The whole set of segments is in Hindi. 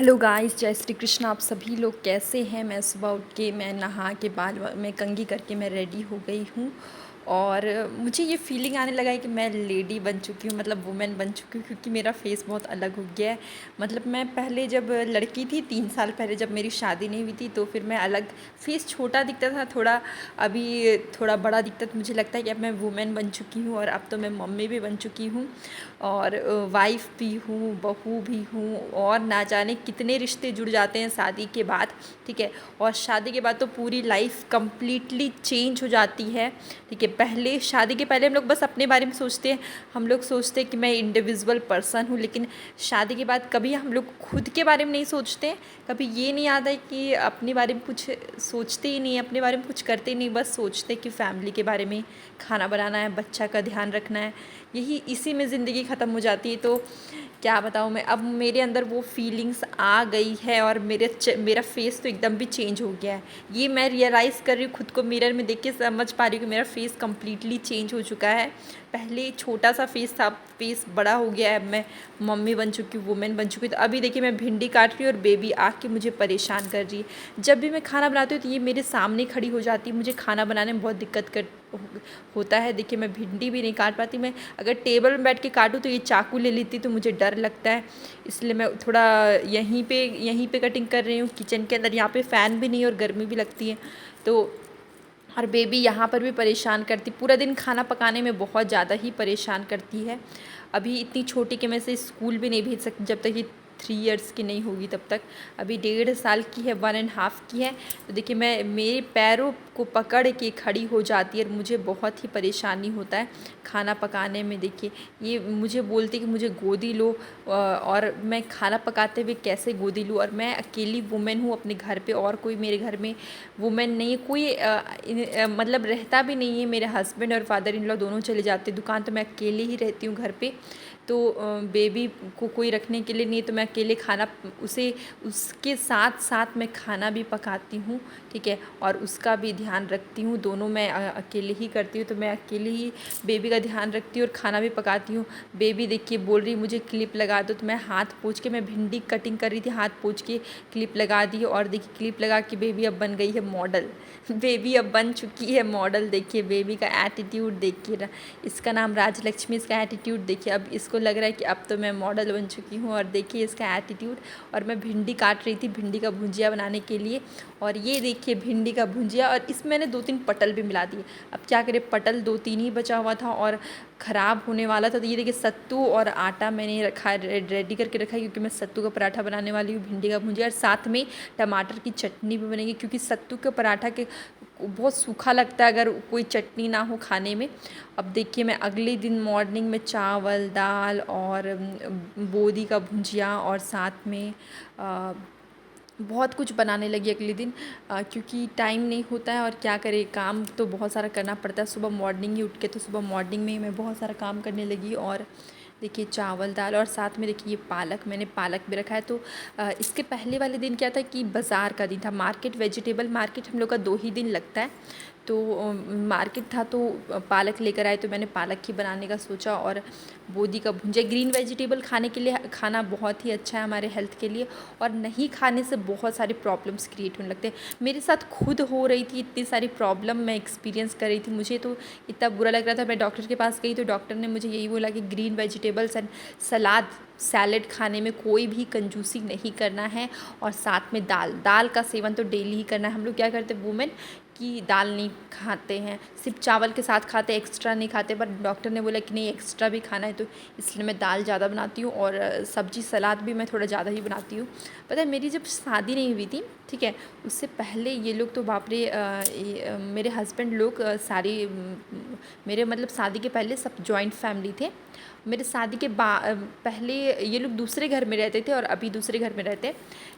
हेलो गाइस, जय श्री कृष्ण। आप सभी लोग कैसे हैं? मैं सुबह उठ के मैं नहा के बाल में कंघी करके मैं रेडी हो गई हूँ और मुझे ये फीलिंग आने लगा है कि मैं लेडी बन चुकी हूँ, मतलब वुमेन बन चुकी हूँ, क्योंकि मेरा फेस बहुत अलग हो गया है। मतलब मैं पहले जब लड़की थी 3 साल पहले, जब मेरी शादी नहीं हुई थी, तो फिर मैं अलग, फेस छोटा दिखता था थोड़ा, अभी थोड़ा बड़ा दिखता। तो मुझे लगता है कि अब मैं वुमेन बन चुकी हूँ और अब तो मैं मम्मी भी बन चुकी हूँ और वाइफ़ भी हूँ, बहू भी हूँ, और ना जाने कितने रिश्ते जुड़ जाते हैं शादी के बाद। ठीक है। और शादी के बाद तो पूरी लाइफ कंप्लीटली चेंज हो जाती है। ठीक है। पहले, शादी के पहले हम लोग बस अपने बारे में सोचते हैं, हम लोग सोचते हैं कि मैं इंडिविजुअल पर्सन हूँ, लेकिन शादी के बाद कभी हम लोग खुद के बारे में नहीं सोचते हैं। कभी ये नहीं आता है कि अपने बारे में कुछ सोचते ही नहीं, अपने बारे में कुछ करते ही नहीं, बस सोचते कि फैमिली के बारे में, खाना बनाना है, बच्चा का ध्यान रखना है, यही इसी में ज़िंदगी ख़त्म हो जाती है। तो क्या बताऊँ मैं, अब मेरे अंदर वो फीलिंग्स आ गई है और मेरा फेस तो एकदम भी चेंज हो गया है। ये मैं रियलाइज़ कर रही हूँ, खुद को मिरर में देख के समझ पा रही हूँ कि मेरा फेस कम्प्लीटली चेंज हो चुका है। पहले छोटा सा फेस था, फेस बड़ा हो गया है। मैं मम्मी बन चुकी हूँ, वुमेन बन चुकी हूँ। तो अभी देखिए, मैं भिंडी काट रही हूँ और बेबी आके मुझे परेशान कर रही है। जब भी मैं खाना बनाती हूँ तो ये मेरे सामने खड़ी हो जाती है। मुझे खाना बनाने में बहुत दिक्कत होता है। देखिए, मैं भिंडी भी नहीं काट पाती। मैं अगर टेबल में बैठ के काटूँ तो ये चाकू ले लेती, तो मुझे डर लगता है, इसलिए मैं थोड़ा यहीं पे कटिंग कर रही हूँ किचन के अंदर। यहाँ पे फ़ैन भी नहीं है और गर्मी भी लगती है। तो और बेबी यहाँ पर भी परेशान करती, पूरा दिन खाना पकाने में बहुत ज़्यादा ही परेशान करती है। अभी इतनी छोटी कि मैं इसे स्कूल भी नहीं भेज सकती जब तक ये 3 इयर्स की नहीं होगी तब तक। अभी 1.5 साल की है, 1.5 की है। तो देखिए, मैं मेरे पैरों को पकड़ के खड़ी हो जाती है और मुझे बहुत ही परेशानी होता है खाना पकाने में। देखिए, ये मुझे बोलती कि मुझे गोदी लो, और मैं खाना पकाते हुए कैसे गोदी लूँ। और मैं अकेली वुमेन हूँ अपने घर पे, और कोई मेरे घर में वुमेन नहीं है, कोई मतलब रहता भी नहीं है। मेरे हस्बैंड और फादर इन लॉ दोनों चले जाते हैं दुकान, तो मैं अकेले ही रहती हूँ घर पे। तो बेबी को कोई रखने के लिए नहीं है, तो मैं अकेले खाना, उसके साथ साथ मैं खाना भी पकाती हूँ। ठीक है। और उसका भी ध्यान रखती हूँ, दोनों मैं अकेले ही करती हूँ। तो मैं अकेले ही बेबी का ध्यान रखती हूँ और खाना भी पकाती हूँ। बेबी देखिए बोल रही मुझे क्लिप लगा दो, तो मैं हाथ पोंछ के, मैं भिंडी कटिंग कर रही थी, हाथ पोंछ के क्लिप लगा दी। और देखिए, क्लिप लगा के बेबी अब बन गई है मॉडल। बेबी अब बन चुकी है मॉडल। देखिए बेबी का एटीट्यूड देखिए, इसका नाम राजलक्ष्मी, इसका एटीट्यूड देखिए। अब इसको लग रहा है कि अब तो मैं मॉडल बन चुकी हूँ, और देखिए इसका एटीट्यूड। और मैं भिंडी काट रही थी, भिंडी का भुजिया बनाने के लिए, और ये देखिए भिंडी का भुजिया, और इसमें मैंने 2-3 पटल भी मिला दिए। अब क्या करें, पटल 2-3 ही बचा हुआ था और ख़राब होने वाला था। तो ये देखिए, सत्तू और आटा मैंने रखा, रेडी करके रखा है, क्योंकि मैं सत्तू का पराठा बनाने वाली हूँ, भिंडी का भुजिया, और साथ में टमाटर की चटनी भी बनेगी, क्योंकि सत्तू का पराठा के बहुत सूखा लगता है अगर कोई चटनी ना हो खाने में। अब देखिए, मैं अगले दिन मॉर्निंग में चावल, दाल और बोदी का भुजिया, और साथ में बहुत कुछ बनाने लगी अगले दिन, क्योंकि टाइम नहीं होता है, और क्या करें, काम तो बहुत सारा करना पड़ता है सुबह मॉर्निंग ही उठ के। तो सुबह मॉर्निंग में ही मैं बहुत सारा काम करने लगी। और देखिए, चावल, दाल, और साथ में देखिए ये पालक, मैंने पालक भी रखा है। तो इसके पहले वाले दिन क्या था कि बाज़ार का दिन था, मार्केट, वेजिटेबल मार्केट हम लोग का 2 ही दिन लगता है। तो मार्केट था, तो पालक लेकर आए, तो मैंने पालक ही बनाने का सोचा। और बोदी का भुंजिया, ग्रीन वेजिटेबल खाने के लिए, खाना बहुत ही अच्छा है हमारे हेल्थ के लिए, और नहीं खाने से बहुत सारी प्रॉब्लम्स क्रिएट होने लगते हैं। मेरे साथ खुद हो रही थी, इतनी सारी प्रॉब्लम मैं एक्सपीरियंस कर रही थी, मुझे तो इतना बुरा लग रहा था। मैं डॉक्टर के पास गई, तो डॉक्टर ने मुझे यही बोला कि ग्रीन वेजिटेबल्स एंड सैलेड खाने में कोई भी कंजूसी नहीं करना है, और साथ में दाल का सेवन तो डेली ही करना है। हम लोग क्या करते हैं वुमेन, कि दाल नहीं खाते हैं, सिर्फ चावल के साथ खाते हैं, एक्स्ट्रा नहीं खाते। पर डॉक्टर ने बोला कि नहीं, एक्स्ट्रा भी खाना है, तो इसलिए मैं दाल ज़्यादा बनाती हूँ, और सब्जी सलाद भी मैं थोड़ा ज़्यादा ही बनाती हूँ। पता है, मेरी जब शादी नहीं हुई थी, ठीक है, उससे पहले ये लोग तो बाप रे, मेरे हस्बैंड लोग मेरे मतलब शादी के पहले सब जॉइंट फैमिली थे। मेरे शादी के पहले ये लोग दूसरे घर में रहते थे, और अभी दूसरे घर में रहते।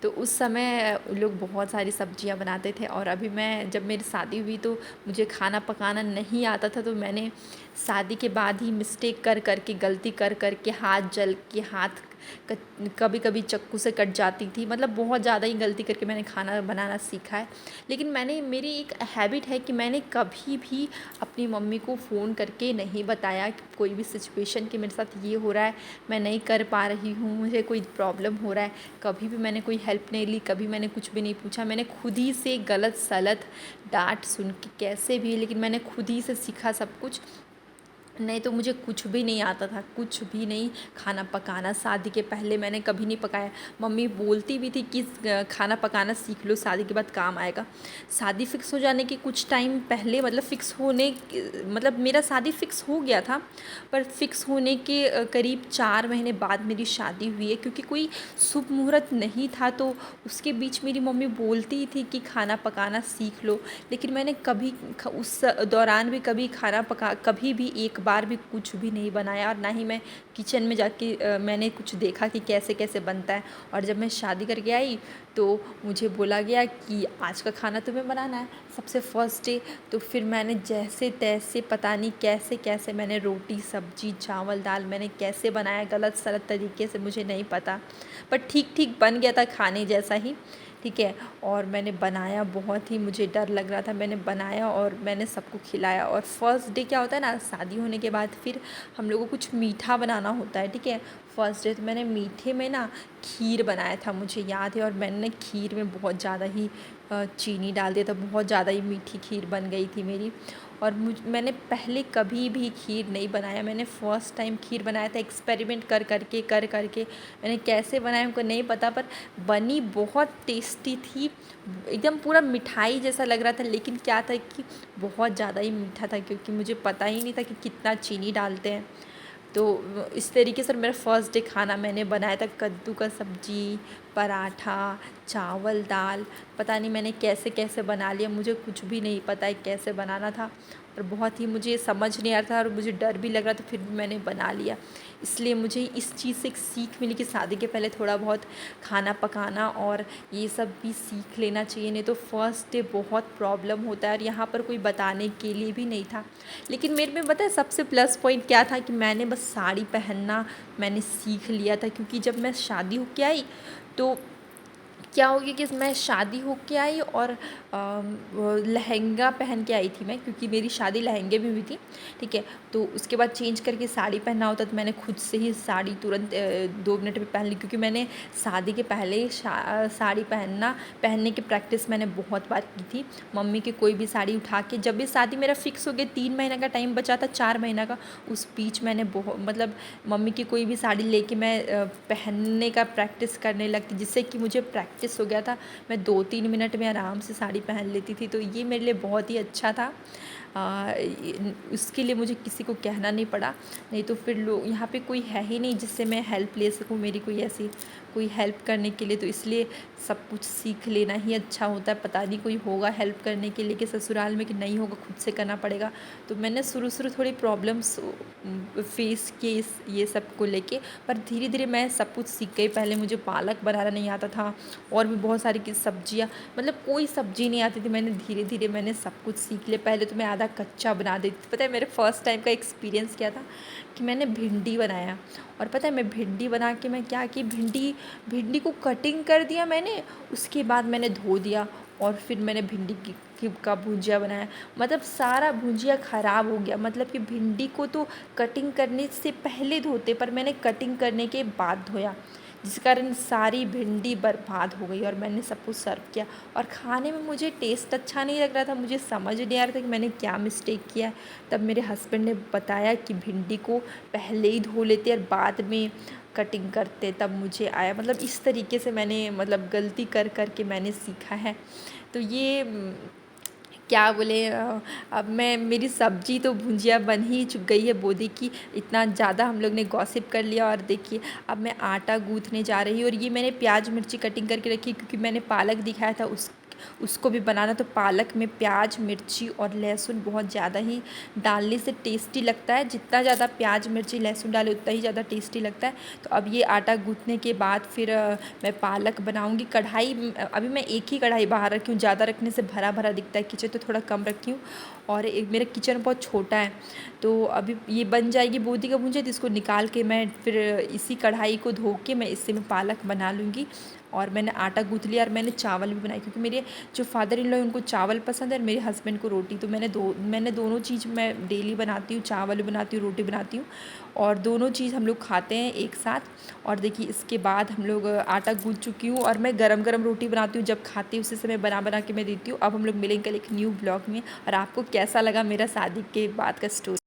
तो उस समय लोग बहुत सारी सब्जियां बनाते थे, और अभी मैं, जब मेरी शादी हुई तो मुझे खाना पकाना नहीं आता था। तो मैंने शादी के बाद ही मिस्टेक कर कर के, गलती कर कर के, हाथ जल के, हाथ कभी कभी चाकू से कट जाती थी, मतलब बहुत ज़्यादा ही गलती करके मैंने खाना बनाना सीखा है। लेकिन मैंने मेरी एक हैबिट है कि मैंने कभी भी अपनी मम्मी को फ़ोन करके नहीं बताया कि कोई भी सिचुएशन कि मेरे साथ ये हो रहा है, मैं नहीं कर पा रही हूँ, मुझे कोई प्रॉब्लम हो रहा है। कभी भी मैंने कोई हेल्प नहीं ली, कभी मैंने कुछ भी नहीं पूछा। मैंने खुद ही से गलत सलत डांट सुन के कैसे भी, लेकिन मैंने खुद ही से सीखा सब कुछ। नहीं तो मुझे कुछ भी नहीं आता था, कुछ भी नहीं। खाना पकाना शादी के पहले मैंने कभी नहीं पकाया। मम्मी बोलती भी थी कि खाना पकाना सीख लो, शादी के बाद काम आएगा। शादी फिक्स हो जाने के कुछ टाइम पहले, मतलब फिक्स होने मतलब मेरा शादी फिक्स हो गया था, पर फिक्स होने के करीब 4 महीने बाद मेरी शादी हुई है, क्योंकि कोई शुभ मुहूर्त नहीं था। तो उसके बीच मेरी मम्मी बोलती थी कि खाना पकाना सीख लो, लेकिन मैंने कभी उस दौरान भी कभी खाना पका कभी भी एक बार भी कुछ भी नहीं बनाया, और ना ही मैं किचन में जाके मैंने कुछ देखा कि कैसे कैसे बनता है। और जब मैं शादी करके आई तो मुझे बोला गया कि आज का खाना तुम्हें बनाना है सबसे फर्स्ट डे। तो फिर मैंने जैसे तैसे पता नहीं कैसे कैसे मैंने रोटी सब्जी चावल दाल मैंने कैसे बनाया, गलत सलत तरीके से मुझे नहीं पता, पर ठीक ठीक बन गया था खाने जैसा ही। ठीक है, और मैंने बनाया, बहुत ही मुझे डर लग रहा था, मैंने बनाया और मैंने सबको खिलाया। और फर्स्ट डे क्या होता है ना, शादी होने के बाद फिर हम लोगों को कुछ मीठा बनाना होता है। ठीक है, फर्स्ट डे तो मैंने मीठे में ना खीर बनाया था, मुझे याद है। और मैंने खीर में बहुत ज़्यादा ही चीनी डाल दिया था, बहुत ज़्यादा ही मीठी खीर बन गई थी मेरी। और मैंने पहले कभी भी खीर नहीं बनाया, मैंने फ़र्स्ट टाइम खीर बनाया था, एक्सपेरिमेंट कर करके मैंने कैसे बनाया हमको नहीं पता, पर बनी बहुत टेस्टी थी। एकदम पूरा मिठाई जैसा लग रहा था, लेकिन क्या था कि बहुत ज़्यादा ही मीठा था, क्योंकि मुझे पता ही नहीं था कि कितना चीनी डालते हैं। तो इस तरीके से मेरा फर्स्ट डे खाना मैंने बनाया था, कद्दू का सब्जी, पराठा, चावल दाल। पता नहीं मैंने कैसे कैसे बना लिया, मुझे कुछ भी नहीं पता है कैसे बनाना था, और बहुत ही मुझे समझ नहीं आ रहा था और मुझे डर भी लग रहा था, फिर भी मैंने बना लिया। इसलिए मुझे इस चीज़ से एक सीख मिली कि शादी के पहले थोड़ा बहुत खाना पकाना और ये सब भी सीख लेना चाहिए, नहीं तो फर्स्ट डे बहुत प्रॉब्लम होता है। और यहाँ पर कोई बताने के लिए भी नहीं था। लेकिन मेरे में पता है सबसे प्लस पॉइंट क्या था, कि मैंने बस साड़ी पहनना मैंने सीख लिया था। क्योंकि जब मैं शादी होके आई तो क्या हो गया कि मैं शादी होके आई और वो लहंगा पहन के आई थी मैं, क्योंकि मेरी शादी लहंगे में हुई थी। ठीक है, तो उसके बाद चेंज करके साड़ी पहनना होता, तो मैंने खुद से ही साड़ी तुरंत 2 मिनट में पहन ली। क्योंकि मैंने शादी के पहले साड़ी पहनने की प्रैक्टिस मैंने बहुत बार की थी। मम्मी की कोई भी साड़ी उठा के, जब भी शादी मेरा फिक्स हो गया, 3 महीना का टाइम बचा था, 4 महीना का, उस बीच मैंने बहुत मतलब मम्मी की कोई भी साड़ी लेके मैं पहनने का प्रैक्टिस करने लगती, जिससे कि मुझे प्रैक्टिस हो गया था। मैं 2-3 मिनट में आराम से साड़ी पहन लेती थी, तो ये मेरे लिए बहुत ही अच्छा था। उसके लिए मुझे किसी को कहना नहीं पड़ा, नहीं तो फिर लोग यहाँ पे कोई है ही नहीं जिससे मैं हेल्प ले सकूँ, मेरी कोई ऐसी कोई हेल्प करने के लिए। तो इसलिए सब कुछ सीख लेना ही अच्छा होता है। पता नहीं कोई होगा हेल्प करने के लिए कि ससुराल में, कि नहीं होगा, खुद से करना पड़ेगा। तो मैंने शुरू थोड़ी प्रॉब्लम्स फेस किए ये सब को लेके, पर धीरे धीरे मैं सब कुछ सीख गई। पहले मुझे पालक बनाना नहीं आता था, और भी बहुत सारी की सब्जियाँ, मतलब कोई सब्जी नहीं आती थी। मैंने धीरे धीरे मैंने सब कुछ सीख लिया। पहले तो मैं आधा कच्चा बना देती थी। पता है मेरे फर्स्ट टाइम का एक्सपीरियंस क्या था, कि मैंने भिंडी बनाया। और पता है मैं भिंडी बना के मैं क्या कि भिंडी को कटिंग कर दिया मैंने, उसके बाद मैंने धो दिया, और फिर मैंने भिंडी का भुजिया बनाया। मतलब सारा भुजिया ख़राब हो गया। मतलब कि भिंडी को तो कटिंग करने से पहले धोते, पर मैंने कटिंग करने के बाद धोया, जिस कारण सारी भिंडी बर्बाद हो गई। और मैंने सबको सर्व किया, और खाने में मुझे टेस्ट अच्छा नहीं लग रहा था, मुझे समझ नहीं आ रहा था कि मैंने क्या मिस्टेक किया है। तब मेरे हस्बैंड ने बताया कि भिंडी को पहले ही धो लेते और बाद में कटिंग करते, तब मुझे आया। मतलब इस तरीके से मैंने मतलब गलती कर के मैंने सीखा है। तो ये क्या बोले, अब मैं मेरी सब्जी तो भुजिया बन ही चुक गई है बोदी की। इतना ज़्यादा हम लोग ने गॉसिप कर लिया। और देखिए अब मैं आटा गूँथने जा रही हूँ, और ये मैंने प्याज मिर्ची कटिंग करके रखी, क्योंकि मैंने पालक दिखाया था उसको भी बनाना। तो पालक में प्याज, मिर्ची और लहसुन बहुत ज़्यादा ही डालने से टेस्टी लगता है। जितना ज़्यादा प्याज, मिर्ची, लहसुन डाले उतना ही ज़्यादा टेस्टी लगता है। तो अब ये आटा गूँथने के बाद फिर मैं पालक बनाऊँगी। कढ़ाई अभी मैं एक ही कढ़ाई बाहर रखी हूँ, ज़्यादा रखने से भरा भरा दिखता है किचन, तो थोड़ा कम रखी हूँ। और एक मेरा किचन बहुत छोटा है, तो अभी ये बन जाएगी बोदी का भुंजिया, तो इसको निकाल के मैं फिर इसी कढ़ाई को धो के मैं इससे मैं पालक बना लूँगी। और मैंने आटा गूँथ लिया और मैंने चावल भी बनाए, क्योंकि मेरे जो फादर इन लॉ है उनको चावल पसंद है और मेरे हस्बैंड को रोटी। तो मैंने दोनों चीज़ मैं डेली बनाती हूँ, चावल भी बनाती हूँ, रोटी बनाती हूँ, और दोनों चीज़ हम लोग खाते हैं एक साथ। और देखिए इसके बाद हम लोग आटा गूँथ चुकी हूँ और मैं गरम गरम रोटी बनाती हूँ, जब खाती हूँ उसी समय बना बना के मैं देती हूँ। अब हम लोग मिलेंगे कल एक न्यू ब्लॉग में। और आपको कैसा लगा मेरा शादी के बाद का स्टोरी।